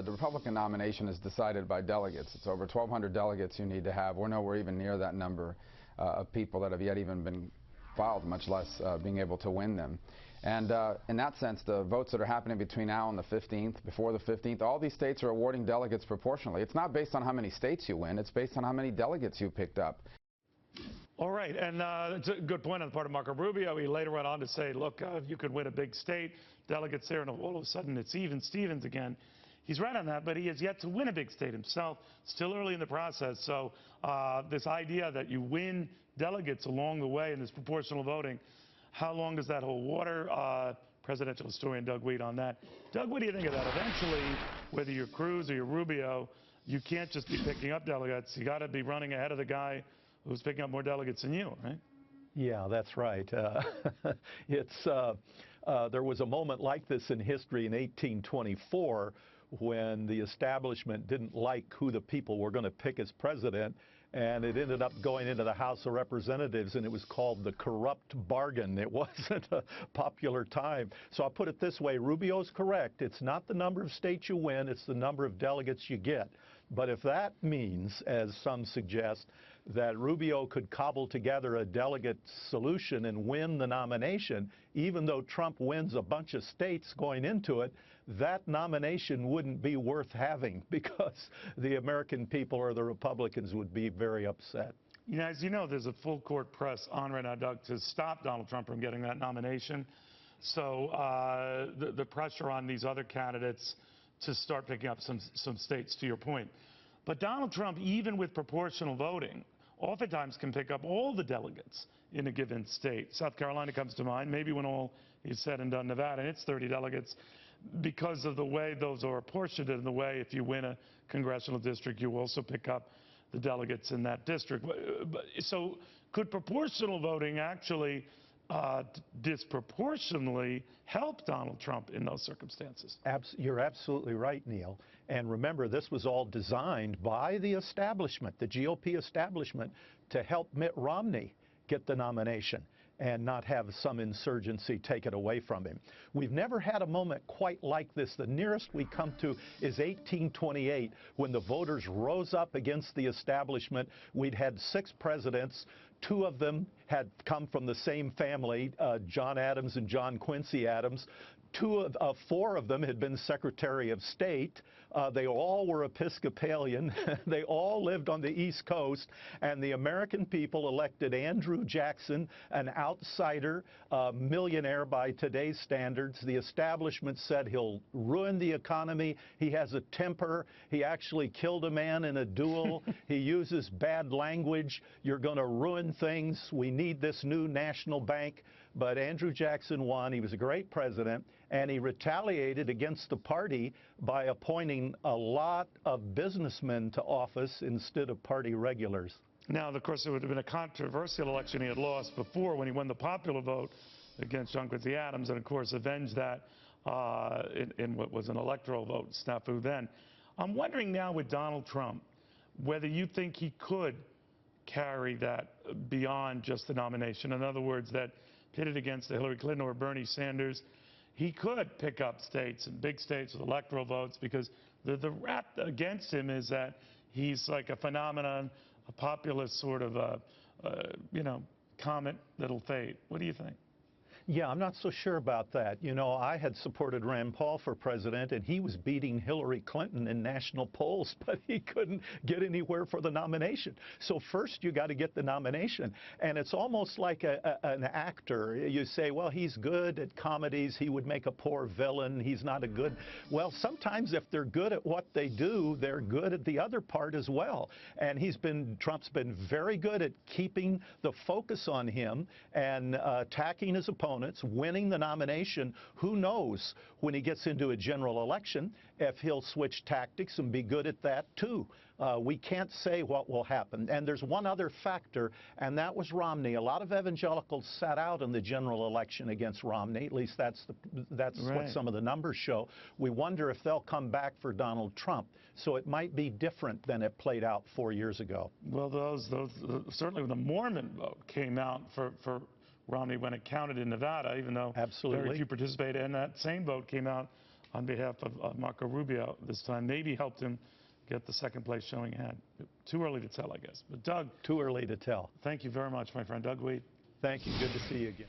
the Republican nomination is decided by delegates. It's over 1,200 delegates you need to have. We're nowhere even near that number of people that have yet even been filed, much less being able to win them. And in that sense, the votes that are happening between now and the 15th, before the 15th, all these states are awarding delegates proportionally. It's not based on how many states you win. It's based on how many delegates you picked up. All right, and it's a good point on the part of Marco Rubio. He later went on to say, look, you could win a big state, delegates there, and all of a sudden it's even Stevens again. He's right on that, but he has yet to win a big state himself, still early in the process. So this idea that you win delegates along the way in this proportional voting, how long does that hold water? Presidential historian Doug Wead on that. Doug, what do you think of that? Eventually, whether you're Cruz or you're Rubio, you can't just be picking up delegates. You got to be running ahead of the guy who's picking up more delegates than you, right? Yeah, that's right. There was a moment like this in history in 1824 when the establishment didn't like who the people were going to pick as president, and it ended up going into the House of Representatives, and it was called the corrupt bargain. It wasn't a popular time. So I'll put it this way, Rubio's correct. It's not the number of states you win, it's the number of delegates you get. But if that means, as some suggest, that Rubio could cobble together a delegate solution and win the nomination, even though Trump wins a bunch of states going into it, that nomination wouldn't be worth having because the American people or the Republicans would be very upset. You know, as you know, there's a full court press on right now, Doug, to stop Donald Trump from getting that nomination. So the pressure on these other candidates to start picking up some states, to your point. But Donald Trump, even with proportional voting, oftentimes can pick up all the delegates in a given state. South Carolina comes to mind, maybe when all is said and done. Nevada, and it's 30 delegates, because of the way those are apportioned and the way if you win a congressional district, you also pick up the delegates in that district. So could proportional voting actually disproportionately help Donald Trump in those circumstances? You're absolutely right, Neil. And remember, this was all designed by the establishment, the GOP establishment, to help Mitt Romney get the nomination and not have some insurgency take it away from him. We've never had a moment quite like this. The nearest we come to is 1828, when the voters rose up against the establishment. We'd had 6 presidents. 2 of them had come from the same family, John Adams and John Quincy Adams. 4 of them had been Secretary of State. They all were Episcopalian. They all lived on the East Coast. And the American people elected Andrew Jackson, an outsider, millionaire by today's standards. The establishment said he'll ruin the economy. He has a temper. He actually killed a man in a duel. He uses bad language. You're going to ruin things. We need this new national bank. But Andrew Jackson won. He was a great president, and he retaliated against the party by appointing a lot of businessmen to office instead of party regulars. Now, of course, it would have been a controversial election he had lost before when he won the popular vote against John Quincy Adams, and of course avenged that in what was an electoral vote snafu then. I'm wondering now with Donald Trump whether you think he could carry that beyond just the nomination. In other words, that pitted against Hillary Clinton or Bernie Sanders, he could pick up states and big states with electoral votes, because the rap against him is that he's like a phenomenon, a populist sort of comet that'll fade. What do you think? Yeah, I'm not so sure about that. You know, I had supported Rand Paul for president, and he was beating Hillary Clinton in national polls, but he couldn't get anywhere for the nomination. So first you got to get the nomination. And it's almost like an actor. You say, well, he's good at comedies. He would make a poor villain. He's not a good. Well, sometimes if they're good at what they do, they're good at the other part as well. And Trump's been very good at keeping the focus on him and attacking his opponents, winning the nomination. Who knows when he gets into a general election if he'll switch tactics and be good at that too. We can't say what will happen. And there's one other factor, and that was Romney. A lot of evangelicals sat out in the general election against Romney. At least that's right. What some of the numbers show. We wonder if they'll come back for Donald Trump. So it might be different than it played out 4 years ago. Well, those certainly when the Mormon vote came out for Romney when it counted in Nevada, even though absolutely very few participated, and that same vote came out on behalf of Marco Rubio this time, maybe helped him get the second place showing he had. Too early to tell, I guess. But Doug. Too early to tell. Thank you very much, my friend. Doug Wead. Thank you. Good to see you again.